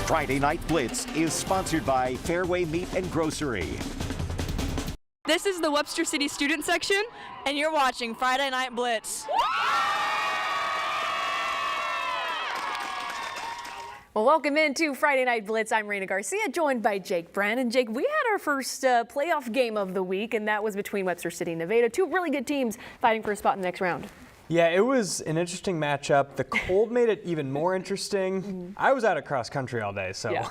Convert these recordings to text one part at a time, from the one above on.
Friday Night Blitz is sponsored by Fairway Meat and Grocery. This is the Webster City student section, and you're watching Friday Night Blitz. Well, welcome into Friday Night Blitz. I'm Raina Garcia, joined by Jake Brand. And Jake, we had our first playoff game of the week, and that was between Webster City and Nevada, two really good teams fighting for a spot in the next round. Yeah, it was an interesting matchup. The cold made it even more interesting. I was out at cross country all day, so yeah.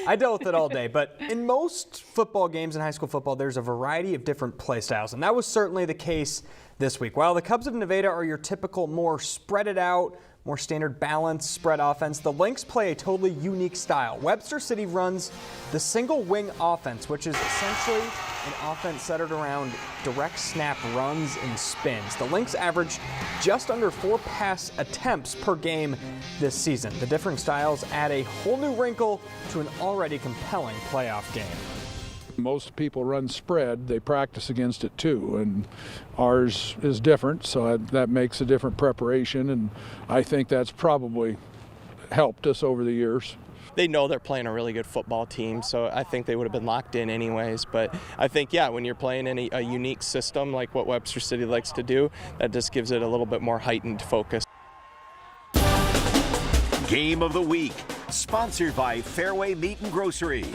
I dealt with it all day. But in most football games in high school football, there's a variety of different play styles, and that was certainly the case this week. While the Cubs of Nevada are your typical more spread it out, more standard balanced spread offense, the Lynx play a totally unique style. Webster City runs the single wing offense, which is essentially an offense centered around direct snap runs and spins. The Lynx average just under 4 pass attempts per game this season. The differing styles add a whole new wrinkle to an already compelling playoff game. Most people run spread, they practice against it too, and ours is different, so that makes a different preparation, and I think that's probably helped us over the years. They know they're playing a really good football team, so I think they would have been locked in anyways. But I think, yeah, when you're playing in a unique system like what Webster City likes to do, that just gives it a little bit more heightened focus. Game of the Week, sponsored by Fairway Meat and Grocery.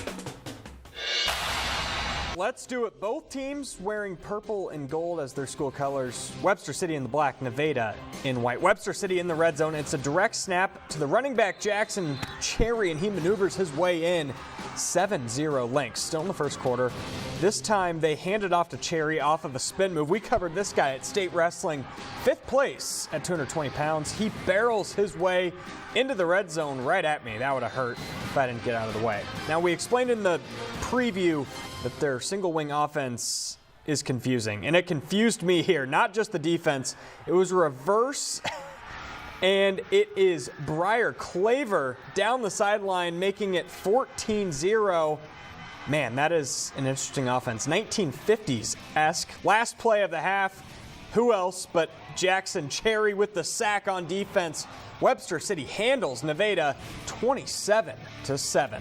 Let's do it. Both teams wearing purple and gold as their school colors. Webster City in the black, Nevada in white. Webster City in the red zone. It's a direct snap to the running back Jackson Cherry, and he maneuvers his way in. 7-0 Lynx. Still in the first quarter. This time they hand it off to Cherry off of a spin move. We covered this guy at state wrestling. 5th place at 220 pounds. He barrels his way into the red zone right at me. That would have hurt if I didn't get out of the way. Now, we explained in the preview that their single wing offense is confusing, and it confused me here. Not just the defense, it was reverse, and it is Briar Claver down the sideline, making it 14-0. Man, that is an interesting offense. 1950s-esque. Last play of the half, who else but Jackson Cherry with the sack on defense. Webster City handles Nevada 27-7.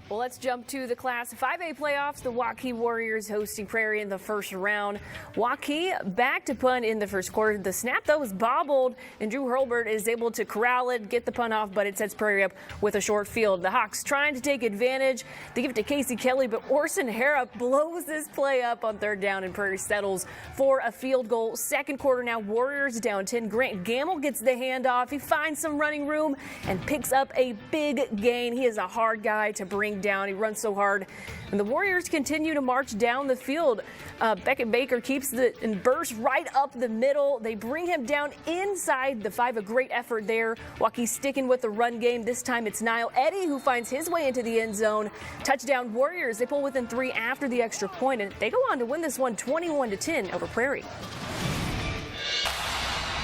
Well, let's jump to the Class 5A playoffs. The Waukee Warriors hosting Prairie in the first round. Waukee back to punt in the first quarter. The snap, though, was bobbled, and Drew Hurlbert is able to corral it, get the punt off, but it sets Prairie up with a short field. The Hawks trying to take advantage. They give it to Casey Kelly, but Orson Harrop blows this play up on third down, and Prairie settles for a field goal. Second quarter now, Warriors down 10. Grant Gamble gets the handoff. He finds some running room and picks up a big gain. He is a hard guy to bring down. He runs so hard. And the Warriors continue to march down the field. Beckett Baker keeps and bursts right up the middle. They bring him down inside the 5. A great effort there. Waukee sticking with the run game. This time it's Niall Eddy who finds his way into the end zone. Touchdown Warriors. They pull within 3 after the extra point, and they go on to win this one 21-10 over Prairie.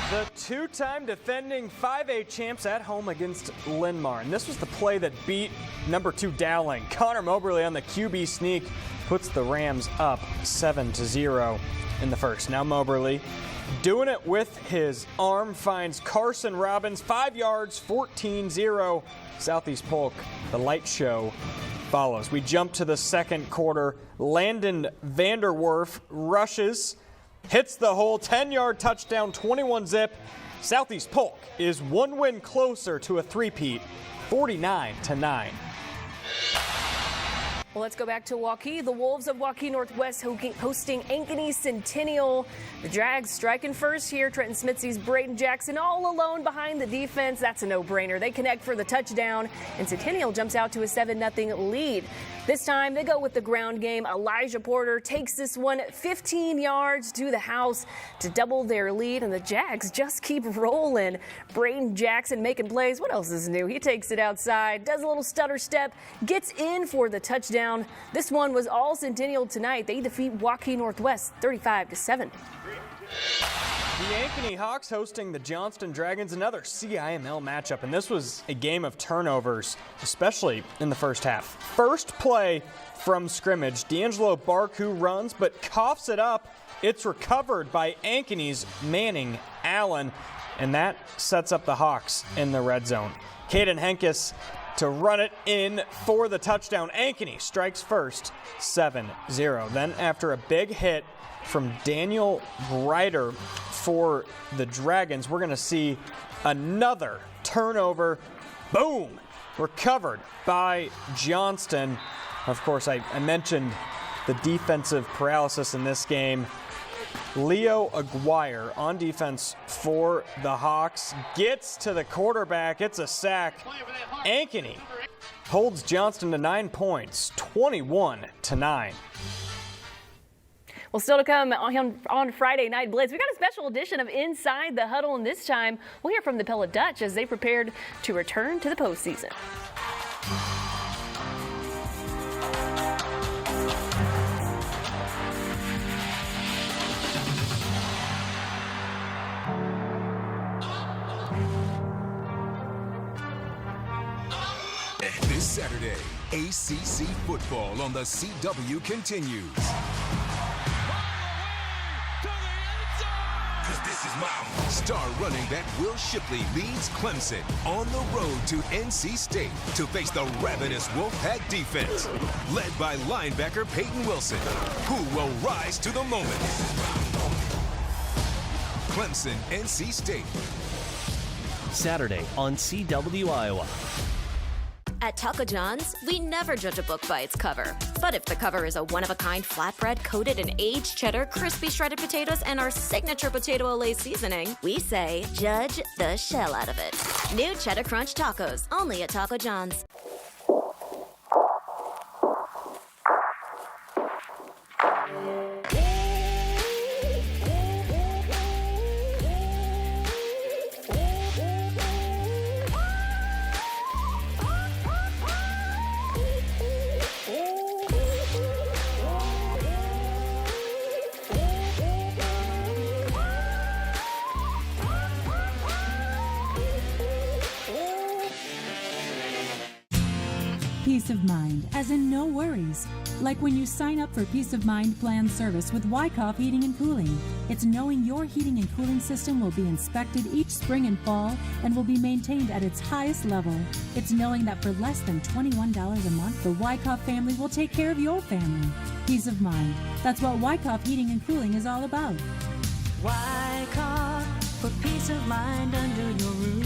The two-time defending 5A champs at home against Lynmar. And this was the play that beat number 2 Dowling. Connor Moberly on the QB sneak puts the Rams up 7-0 in the first. Now Moberly doing it with his arm finds Carson Robbins 5 yards, 14-0. Southeast Polk, the light show follows. We jump to the second quarter. Landon Vanderwerf rushes, hits the hole, 10-yard touchdown, 21-zip. Southeast Polk is 1 win closer to a three-peat, 49-9. Well, let's go back to Waukee. The Wolves of Waukee Northwest hosting Ankeny Centennial. The Drags striking first here. Trenton Smitsy's Braden Jackson all alone behind the defense. That's a no-brainer. They connect for the touchdown, and Centennial jumps out to a 7-0 lead. This time they go with the ground game. Elijah Porter takes this one 15 yards to the house to double their lead, and the Jags just keep rolling. Braden Jackson making plays. What else is new? He takes it outside, does a little stutter step, gets in for the touchdown. This one was all Centennial tonight. They defeat Waukee Northwest 35-7. The Ankeny Hawks hosting the Johnston Dragons, another CIML matchup, and this was a game of turnovers, especially in the first half. First play from scrimmage, D'Angelo Barku runs but coughs it up. It's recovered by Ankeny's Manning Allen, and that sets up the Hawks in the red zone. Caden Henkes to run it in for the touchdown. Ankeny strikes first, 7-0. Then after a big hit from Daniel Ryder for the Dragons, we're going to see another turnover. Boom! Recovered by Johnston. Of course, I mentioned the defensive paralysis in this game. Leo Aguirre on defense for the Hawks gets to the quarterback. It's a sack. Ankeny holds Johnston to 9 points, 21-9. Well, still to come on Friday Night Blitz, we got a special edition of Inside the Huddle, and this time we'll hear from the Pella Dutch as they prepared to return to the postseason. This Saturday, ACC football on the CW continues. Star running back Will Shipley leads Clemson on the road to NC State to face the ravenous Wolfpack defense, led by linebacker Peyton Wilson, who will rise to the moment. Clemson, NC State. Saturday on CW Iowa. At Taco John's, we never judge a book by its cover. But if the cover is a one-of-a-kind flatbread coated in aged cheddar, crispy shredded potatoes, and our signature potato Olay seasoning, we say, judge the shell out of it. New Cheddar Crunch Tacos, only at Taco John's. Peace of mind, as in no worries. Like when you sign up for Peace of Mind plan service with Wyckoff Heating and Cooling. It's knowing your heating and cooling system will be inspected each spring and fall and will be maintained at its highest level. It's knowing that for less than $21 a month, the Wyckoff family will take care of your family. Peace of mind. That's what Wyckoff Heating and Cooling is all about. Wyckoff, for peace of mind under your roof.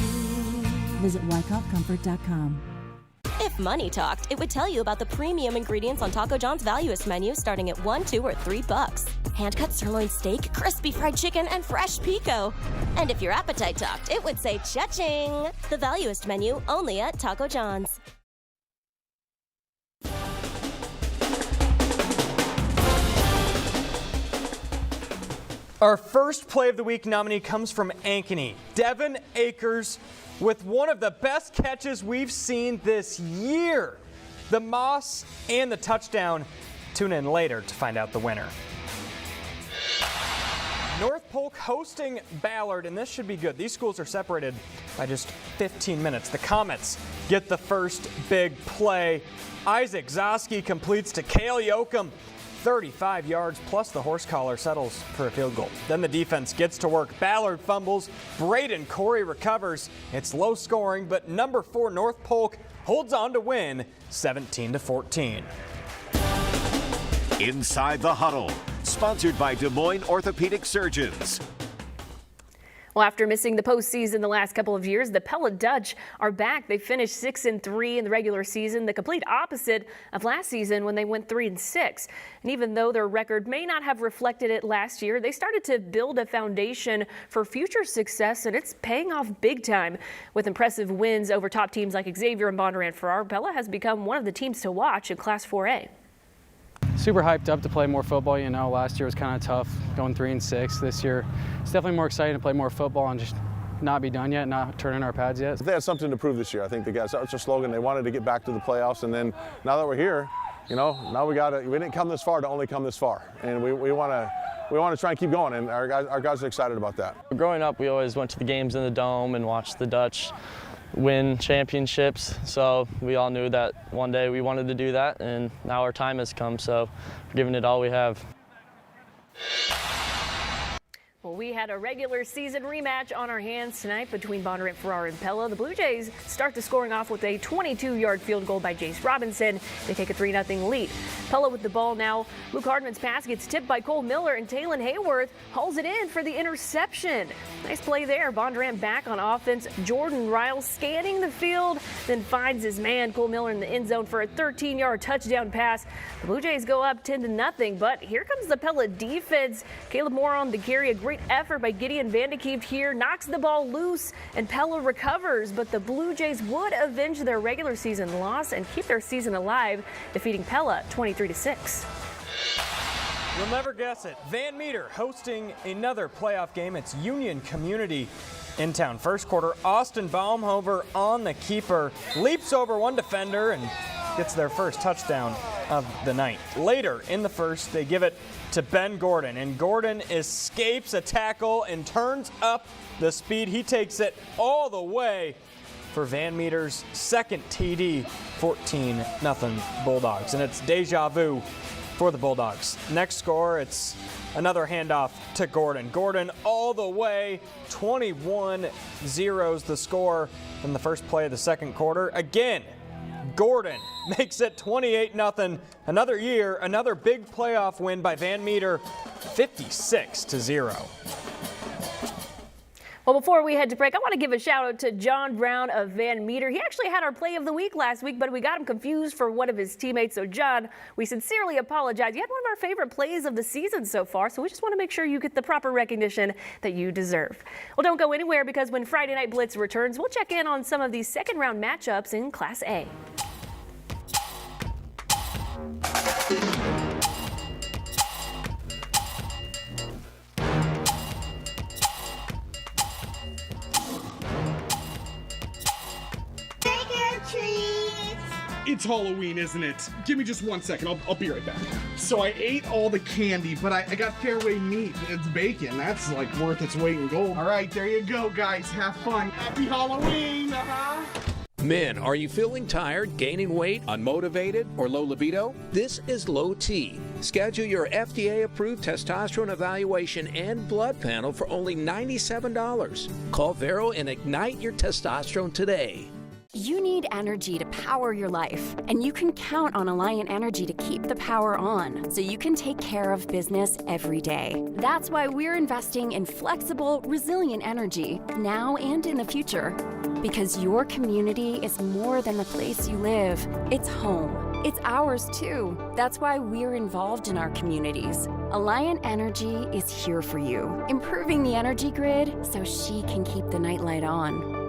Visit WyckoffComfort.com. If money talked, it would tell you about the premium ingredients on Taco John's Valuest menu starting at $1, $2, or $3. Hand-cut sirloin steak, crispy fried chicken, and fresh pico. And if your appetite talked, it would say cha-ching. The Valuest menu, only at Taco John's. Our first Play of the Week nominee comes from Ankeny. Devin Akers with one of the best catches we've seen this year. The moss and the touchdown. Tune in later to find out the winner. North Polk hosting Ballard, and this should be good. These schools are separated by just 15 minutes. The Comets get the first big play. Isaac Zosky completes to Cale Yoakum. 35 yards plus the horse collar settles for a field goal. Then the defense gets to work. Ballard fumbles. Braden Corey recovers. It's low scoring, but number 4 North Polk holds on to win 17-14. Inside the Huddle, sponsored by Des Moines Orthopedic Surgeons. Well, after missing the postseason the last couple of years, the Pella Dutch are back. They finished 6-3 in the regular season, the complete opposite of last season when they went 3-6. And even though their record may not have reflected it last year, they started to build a foundation for future success, and it's paying off big time. With impressive wins over top teams like Xavier and Bondurant Farrar, Pella has become one of the teams to watch in Class 4A. Super hyped up to play more football. You know, last year was kind of tough going 3-6. This year it's definitely more exciting to play more football and just not be done yet, not turn in our pads yet. They had something to prove this year. I think they got such a slogan. They wanted to get back to the playoffs, and then now that we're here, you know, now we didn't come this far to only come this far, and we want to try and keep going, and our guys are excited about that. Growing up, we always went to the games in the Dome and watched the Dutch win championships, so we all knew that one day we wanted to do that, and now our time has come, so we're giving it all we have. Well, we had a regular season rematch on our hands tonight between Bondurant, Farrar, and Pella. The Blue Jays start the scoring off with a 22-yard field goal by Jace Robinson. They take a 3-0 lead. Pella with the ball now. Luke Hardman's pass gets tipped by Cole Miller, and Taylon Hayworth hauls it in for the interception. Nice play there. Bondurant back on offense. Jordan Riles scanning the field, then finds his man, Cole Miller, in the end zone for a 13-yard touchdown pass. The Blue Jays go up 10-0, but here comes the Pella defense. Caleb Moore on the carry. A great effort by Gideon Vandekieft here, knocks the ball loose, and Pella recovers, but the Blue Jays would avenge their regular season loss and keep their season alive, defeating Pella 23-6. You'll never guess it. Van Meter hosting another playoff game. It's Union Community in town. First quarter, Austin Baumhover on the keeper, leaps over one defender and gets their first touchdown of the night. Later in the first, they give it to Ben Gordon, and Gordon escapes a tackle and turns up the speed. He takes it all the way for Van Meter's second TD, 14-0 Bulldogs. And it's deja vu for the Bulldogs. Next score, it's another handoff to Gordon. Gordon all the way, 21-0's the score in the first play of the second quarter. Again, Gordon makes it 28-0. Another year, another big playoff win by Van Meter, 56-0. Well, before we head to break, I want to give a shout out to John Brown of Van Meter. He actually had our play of the week last week, but we got him confused for one of his teammates. So, John, we sincerely apologize. You had one of our favorite plays of the season so far, so we just want to make sure you get the proper recognition that you deserve. Well, don't go anywhere, because when Friday Night Blitz returns, we'll check in on some of these second-round matchups in Class A. It's Halloween, isn't it? Give me just 1 second. I'll be right back. So I ate all the candy, but I got fairway meat. It's bacon. That's like worth its weight in gold. All right, there you go, guys. Have fun. Happy Halloween. Men, are you feeling tired, gaining weight, unmotivated, or low libido? This is Low T. Schedule your FDA-approved testosterone evaluation and blood panel for only $97. Call Vero and ignite your testosterone today. You need energy to power your life, and you can count on Alliant Energy to keep the power on, so you can take care of business every day. That's why we're investing in flexible, resilient energy, now and in the future. Because your community is more than the place you live. It's home. It's ours too. That's why we're involved in our communities. Alliant Energy is here for you, improving the energy grid so she can keep the nightlight on.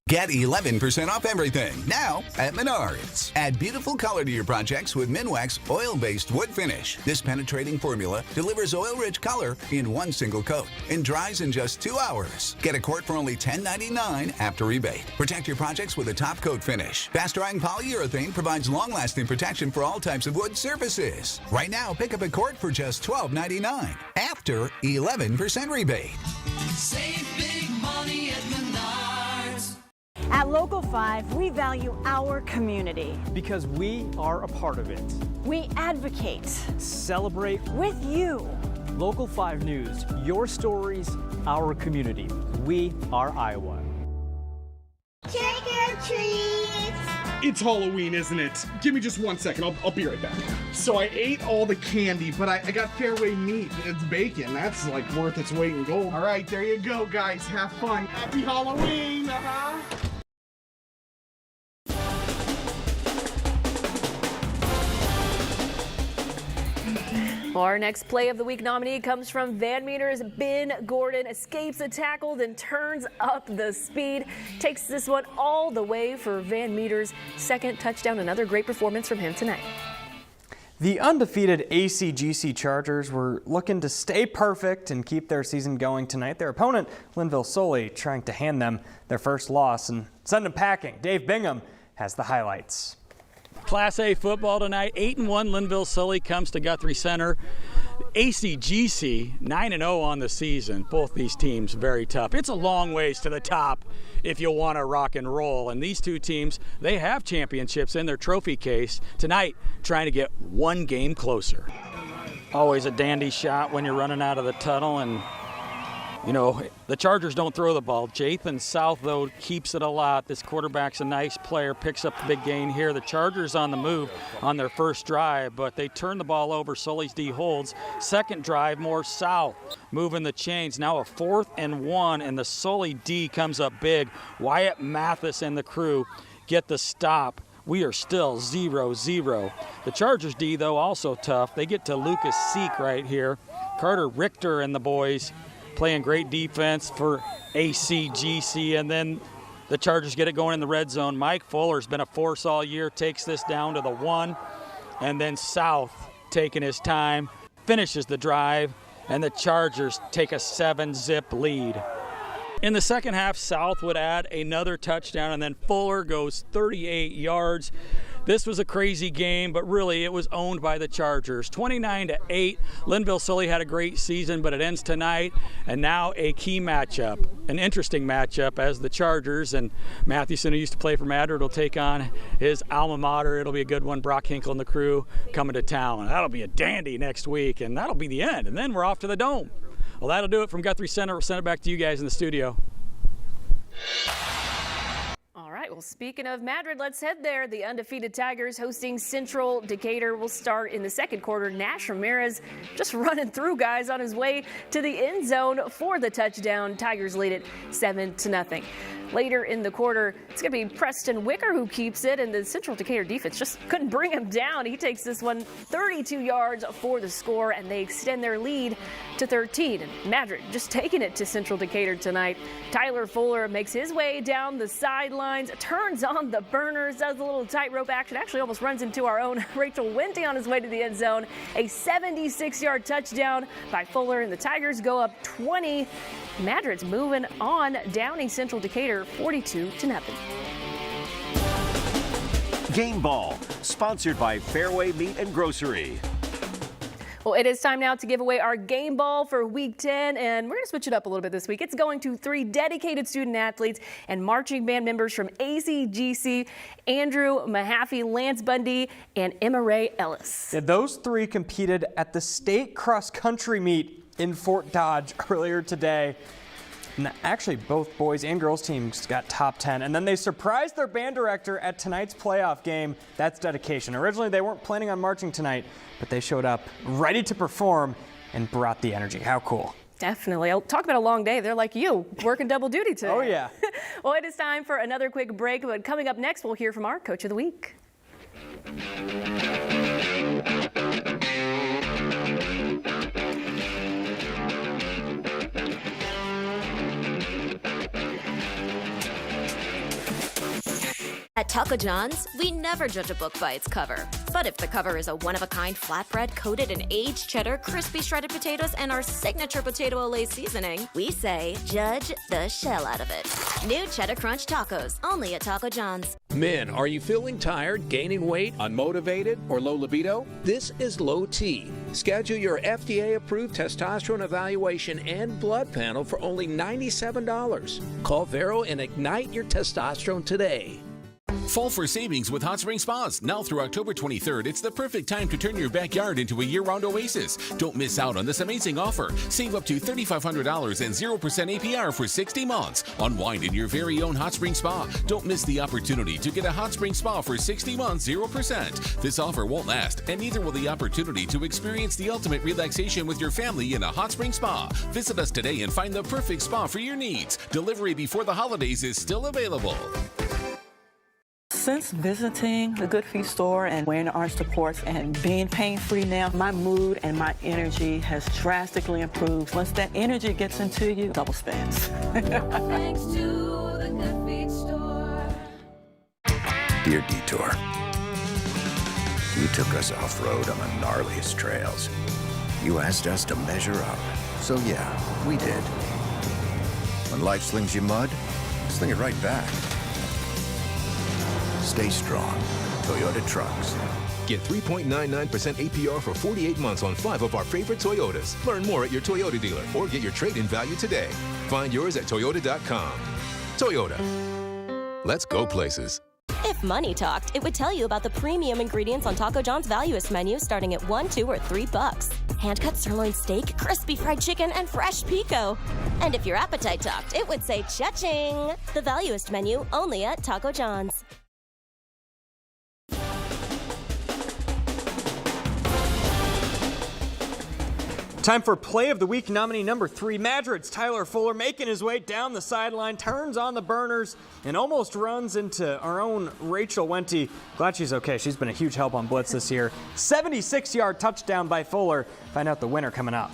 Get 11% off everything now at Menards. Add beautiful color to your projects with Minwax oil-based wood finish. This penetrating formula delivers oil-rich color in one single coat and dries in just 2 hours. Get a quart for only $10.99 after rebate. Protect your projects with a top coat finish. Fast-drying polyurethane provides long-lasting protection for all types of wood surfaces. Right now, pick up a quart for just $12.99 after 11% rebate. Save big money at Menards. At Local 5, we value our community. Because we are a part of it. We advocate. Celebrate with you. Local 5 News, your stories, our community. We are Iowa. Trick or treat! It's Halloween, isn't it? Give me just 1 second. I'll be right back. So I ate all the candy, but I got fairway meat. It's bacon. That's like worth its weight in gold. All right, there you go, guys. Have fun. Happy Halloween. Our next play of the week nominee comes from Van Meter's Ben Gordon. Escapes a tackle, then turns up the speed. Takes this one all the way for Van Meter's second touchdown. Another great performance from him tonight. The undefeated ACGC Chargers were looking to stay perfect and keep their season going tonight. Their opponent, Lynville Sully, trying to hand them their first loss and send them packing. Dave Bingham has the highlights. Class A football tonight. 8-1 Lynville Sully comes to Guthrie Center. ACGC 9-0 on the season. Both these teams very tough. It's a long ways to the top if you want to rock and roll. And these two teams, they have championships in their trophy case. Tonight, trying to get one game closer. always a dandy shot when you're running out of the tunnel. And, you know, the Chargers don't throw the ball. Jathan South, though, keeps it a lot. This quarterback's a nice player, picks up the big gain here. The Chargers on the move on their first drive, but they turn the ball over. Sully's D holds. Second drive, more South, moving the chains. Now a 4th and 1, and the Sully D comes up big. Wyatt Mathis and the crew get the stop. We are still 0-0. The Chargers D, though, also tough. They get to Lucas Seek right here. Carter Richter and the boys playing great defense for ACGC, and then the Chargers get it going in the red zone. Mike Fuller's been a force all year, takes this down to the 1, and then South taking his time, finishes the drive, and the Chargers take a 7-zip lead. In the second half, South would add another touchdown, and then Fuller goes 38 yards. This was a crazy game, but really it was owned by the Chargers. 29-8. Lynville Sully had a great season, but it ends tonight. And now a key matchup, an interesting matchup, as the Chargers and Mathewson, who used to play for Madrid, will take on his alma mater. It'll be a good one. Brock Hinkle and the crew coming to town. And that'll be a dandy next week, and that'll be the end. And then we're off to the Dome. Well, that'll do it from Guthrie Center. We'll send it back to you guys in the studio. All right, well, speaking of Madrid, let's head there. The undefeated Tigers hosting Central Decatur will start in the second quarter. Nash Ramirez just running through guys on his way to the end zone for the touchdown. Tigers lead it 7-0. Later in the quarter, it's going to be Preston Wicker who keeps it, and the Central Decatur defense just couldn't bring him down. He takes this one 32 yards for the score, and they extend their lead to 13. And Madrid just taking it to Central Decatur tonight. Tyler Fuller makes his way down the sidelines, turns on the burners, does a little tightrope action, actually almost runs into our own Rachel Wente on his way to the end zone. A 76-yard touchdown by Fuller, and the Tigers go up 20. Madrid's moving on, downing Central Decatur 42-0. Game Ball, sponsored by Fairway Meat and Grocery. Well, it is time now to give away our game ball for week 10, and we're going to switch it up a little bit this week. It's going to 3 dedicated student athletes and marching band members from ACGC, Andrew Mahaffey, Lance Bundy, and Emma Ray Ellis. Yeah, those 3 competed at the state cross-country meet in Fort Dodge earlier today. And actually, both boys and girls teams got top 10. And then they surprised their band director at tonight's playoff game. That's dedication. Originally, they weren't planning on marching tonight, but they showed up ready to perform and brought the energy. How cool. Definitely. I'll talk about a long day. They're like you, working double duty today. Oh, yeah. Well, it is time for another quick break, but coming up next, we'll hear from our Coach of the Week. At Taco John's, we never judge a book by its cover. But if the cover is a one-of-a-kind flatbread coated in aged cheddar, crispy shredded potatoes, and our signature potato Olay seasoning, we say, judge the shell out of it. New Cheddar Crunch Tacos, only at Taco John's. Men, are you feeling tired, gaining weight, unmotivated, or low libido? This is Low T. Schedule your FDA-approved testosterone evaluation and blood panel for only $97. Call Vero and ignite your testosterone today. Fall for savings with Hot Spring Spas. Now through October 23rd, it's the perfect time to turn your backyard into a year-round oasis. Don't miss out on this amazing offer. Save up to $3,500 and 0% APR for 60 months. Unwind in your very own Hot Spring Spa. Don't miss the opportunity to get a Hot Spring Spa for 60 months, 0%. This offer won't last, and neither will the opportunity to experience the ultimate relaxation with your family in a Hot Spring Spa. Visit us today and find the perfect spa for your needs. Delivery before the holidays is still available. Since visiting the Good Feet store and wearing the arch supports and being pain-free now, my mood and my energy has drastically improved. Once that energy gets into you, double spins. Thanks to the Good Feet store. Dear Detour, you took us off-road on the gnarliest trails. You asked us to measure up. So yeah, we did. When life slings you mud, sling it right back. Stay strong. Toyota Trucks. Get 3.99% APR for 48 months on 5 of our favorite Toyotas. Learn more at your Toyota dealer or get your trade-in value today. Find yours at Toyota.com. Toyota. Let's go places. If money talked, it would tell you about the premium ingredients on Taco John's Valuest menu starting at $1, $2, or $3. Hand-cut sirloin steak, crispy fried chicken, and fresh pico. And if your appetite talked, it would say cha-ching. The Valuest menu only at Taco John's. Time for Play of the Week nominee number 3. Madrid's Tyler Fuller making his way down the sideline, turns on the burners, and almost runs into our own Rachel Wente. Glad she's okay. She's been a huge help on Blitz this year. 76-yard touchdown by Fuller. Find out the winner coming up.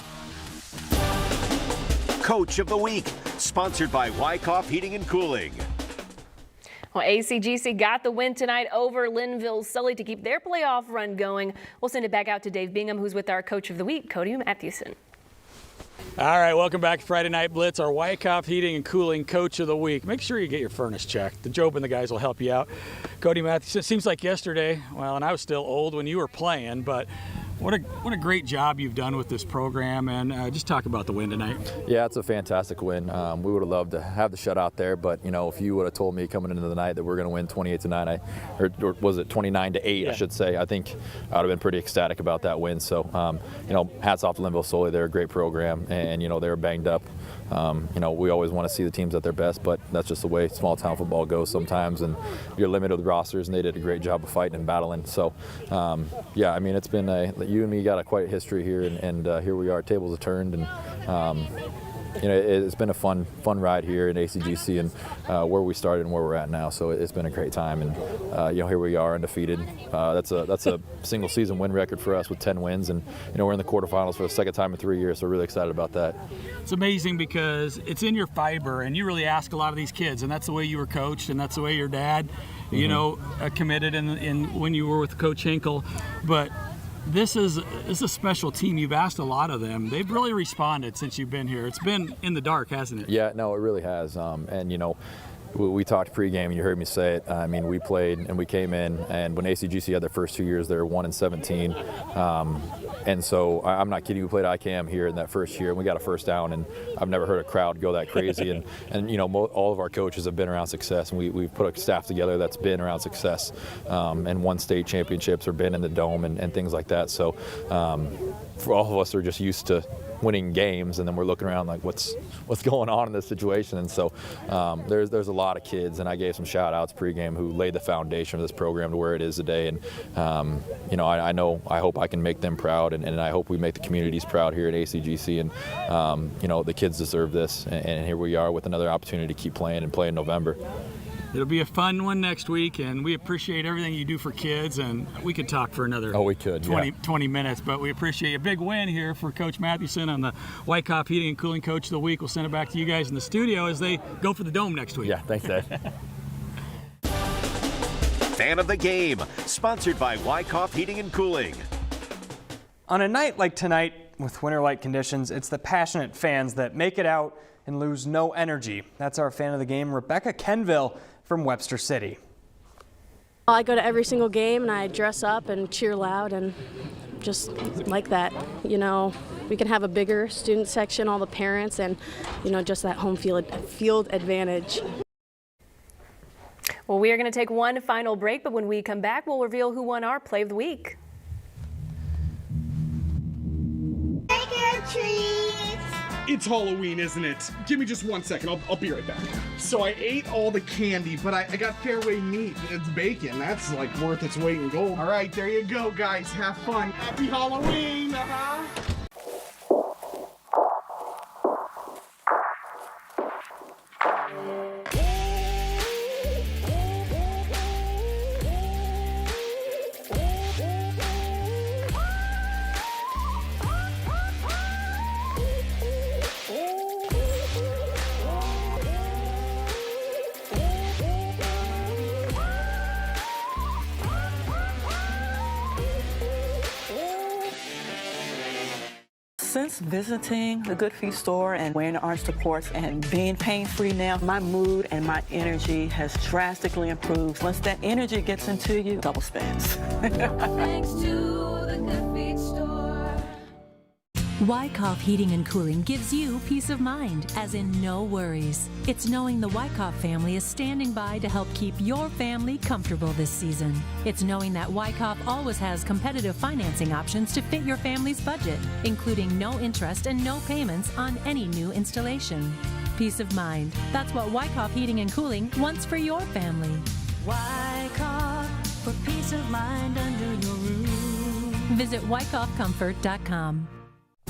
Coach of the Week, sponsored by Wyckoff Heating and Cooling. Well, ACGC got the win tonight over Lynville Sully to keep their playoff run going. We'll send it back out to Dave Bingham, who's with our Coach of the Week, Cody Mathewson. All right, welcome back to Friday Night Blitz, our Wyckoff Heating and Cooling Coach of the Week. Make sure you get your furnace checked. The Job and the guys will help you out. Cody Mathewson, it seems like yesterday, well, and I was still old when you were playing, but what a great job you've done with this program, and just talk about the win tonight. Yeah, it's a fantastic win. We would have loved to have the shutout there, but you know, if you would have told me coming into the night that we're going to win 28-9, or was it 29-8? Yeah. I should say. I think I would have been pretty ecstatic about that win. So, you know, hats off to Lynville Sully. They're a great program, and you know, they were banged up. You know, we always want to see the teams at their best, but that's just the way small town football goes sometimes, and you're limited with rosters, and they did a great job of fighting and battling. So, yeah, I mean, it's been you and me got a quite history here, and here we are, tables have turned, and you know, it's been a fun ride here in ACGC, and where we started and where we're at now. So it's been a great time, and you know, here we are undefeated. That's a single season win record for us with 10 wins, and you know, we're in the quarterfinals for the second time in 3 years. So we're really excited about that. It's amazing because it's in your fiber, and you really ask a lot of these kids, and that's the way you were coached, and that's the way your dad, you know, committed in when you were with Coach Hinkle, but. This is a special team. You've asked a lot of them. They've really responded since you've been here. It's been in the dark, hasn't it? Yeah, no, it really has. And, you know, we talked pregame, and you heard me say it. I mean, we played, and we came in, and when ACGC had their first 2 years, they were 1-17. And so I'm not kidding. We played ICAM here in that first year, and we got a first down, and I've never heard a crowd go that crazy. and you know, all of our coaches have been around success, and we've put a staff together that's been around success, and won state championships or been in the dome and things like that. So for all of us, are just used to winning games, and then we're looking around like, what's going on in this situation? And so there's a lot of kids, and I gave some shout outs pregame who laid the foundation of this program to where it is today. And you know, I hope I can make them proud, and I hope we make the communities proud here at ACGC. And you know, the kids deserve this, and here we are with another opportunity to keep playing and play in November. It'll be a fun one next week, and we appreciate everything you do for kids, and we could talk for another 20 minutes, but we appreciate a big win here for Coach Mathewson on the Wyckoff Heating and Cooling Coach of the Week. We'll send it back to you guys in the studio as they go for the Dome next week. Yeah, thanks, Dave. Fan of the Game, sponsored by Wyckoff Heating and Cooling. On a night like tonight, with winter-like conditions, it's the passionate fans that make it out and lose no energy. That's our fan of the game, Rebecca Kenville from Webster City. I go to every single game, and I dress up and cheer loud, and just like that. You know, we can have a bigger student section, all the parents, and you know, just that home field advantage. Well, we are going to take one final break, but when we come back, we'll reveal who won our Play of the Week. Trick or treat. It's Halloween, isn't it? Give me just 1 second. I'll be right back. So I ate all the candy, but I got fairway meat. It's bacon. That's like worth its weight in gold. All right, there you go, guys. Have fun. Happy Halloween. Since visiting the Good Feet store and wearing the orange supports and being pain-free now, my mood and my energy has drastically improved. Once that energy gets into you, double spins. Thanks to the Good Feet store. Wyckoff Heating and Cooling gives you peace of mind, as in no worries. It's knowing the Wyckoff family is standing by to help keep your family comfortable this season. It's knowing that Wyckoff always has competitive financing options to fit your family's budget, including no interest and no payments on any new installation. Peace of mind. That's what Wyckoff Heating and Cooling wants for your family. Wyckoff, for peace of mind under your roof. Visit wyckoffcomfort.com.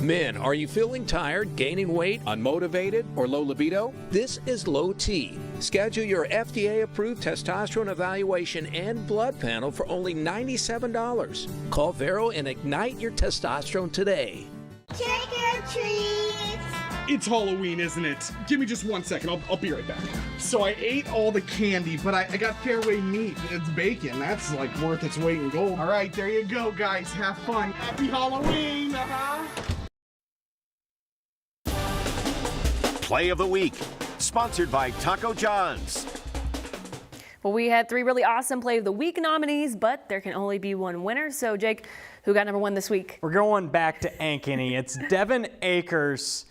Men, are you feeling tired, gaining weight, unmotivated, or low libido? This is Low T. Schedule your FDA-approved testosterone evaluation and blood panel for only $97. Call Vero and ignite your testosterone today. Trick or treat! It's Halloween, isn't it? Give me just 1 second. I'll be right back. So I ate all the candy, but I got fairway meat. It's bacon. That's like worth its weight in gold. All right, there you go, guys. Have fun. Happy Halloween! Play of the Week, sponsored by Taco John's. Well, we had 3 really awesome Play of the Week nominees, but there can only be one winner. So, Jake, who got number 1 this week? We're going back to Ankeny. It's Devin Akers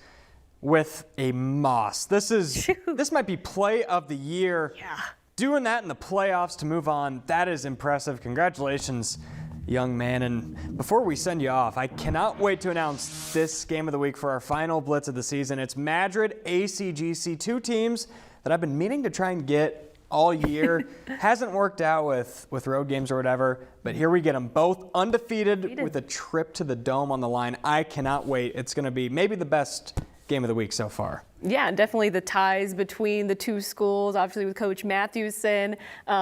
with a Moss. This might be Play of the Year. Yeah. Doing that in the playoffs to move on, that is impressive. Congratulations, young man. And before we send you off, I cannot wait to announce this game of the week for our final Blitz of the season. It's Madrid, ACGC, 2 teams that I've been meaning to try and get all year. Hasn't worked out with road games or whatever, but here we get them both undefeated with a trip to the Dome on the line. I cannot wait. It's going to be maybe the best game of the week so far. Yeah, definitely the ties between the 2 schools, obviously with Coach Mathewson,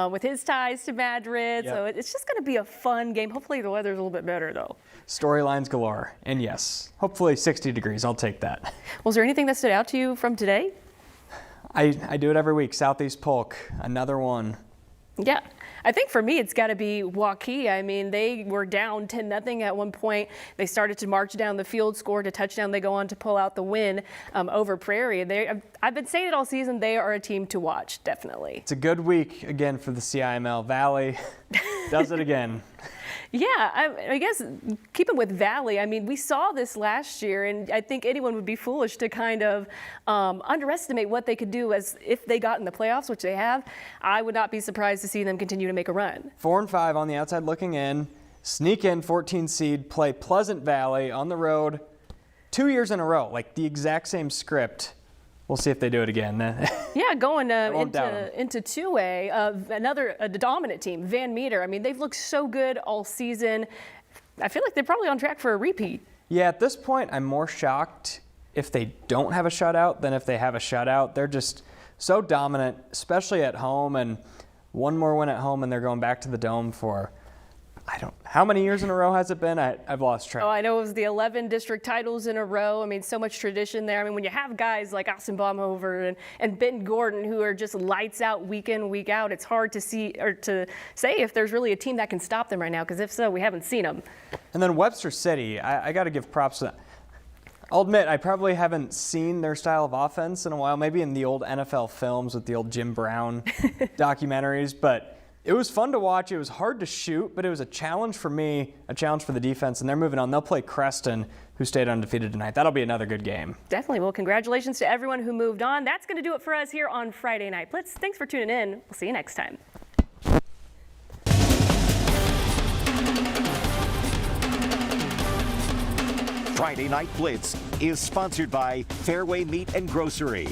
with his ties to Madrid. Yep. So it's just going to be a fun game. Hopefully the weather's a little bit better, though. Storylines galore. And yes, hopefully 60 degrees. I'll take that. Was there anything that stood out to you from today? I do it every week. Southeast Polk, another one. Yeah. I think for me, it's got to be Waukee. I mean, they were down 10-0 at one point. They started to march down the field, scored a touchdown. They go on to pull out the win over Prairie. I've been saying it all season. They are a team to watch, definitely. It's a good week again for the CIML. Valley does it again. Yeah, I guess keeping with Valley, I mean, we saw this last year, and I think anyone would be foolish to kind of underestimate what they could do as if they got in the playoffs, which they have. I would not be surprised to see them continue to make a run. 4-5 on the outside looking in. Sneak in 14 seed, play Pleasant Valley on the road 2 years in a row, like the exact same script. We'll see if they do it again. Yeah, going into 2A, another dominant team, Van Meter. I mean, they've looked so good all season. I feel like they're probably on track for a repeat. Yeah, at this point, I'm more shocked if they don't have a shutout than if they have a shutout. They're just so dominant, especially at home, and one more win at home, and they're going back to the Dome for, how many years in a row has it been? I've lost track. Oh, I know it was the 11 district titles in a row. I mean, so much tradition there. I mean, when you have guys like Austin Baumhofer and Ben Gordon who are just lights out week in, week out, it's hard to see or to say if there's really a team that can stop them right now, because if so, we haven't seen them. And then Webster City, I got to give props to them. I'll admit, I probably haven't seen their style of offense in a while, maybe in the old NFL films with the old Jim Brown documentaries, but it was fun to watch. It was hard to shoot, but it was a challenge for me, a challenge for the defense, and they're moving on. They'll play Creston, who stayed undefeated tonight. That'll be another good game. Definitely. Well, congratulations to everyone who moved on. That's going to do it for us here on Friday Night Blitz. Thanks for tuning in. We'll see you next time. Friday Night Blitz is sponsored by Fairway Meat and Grocery.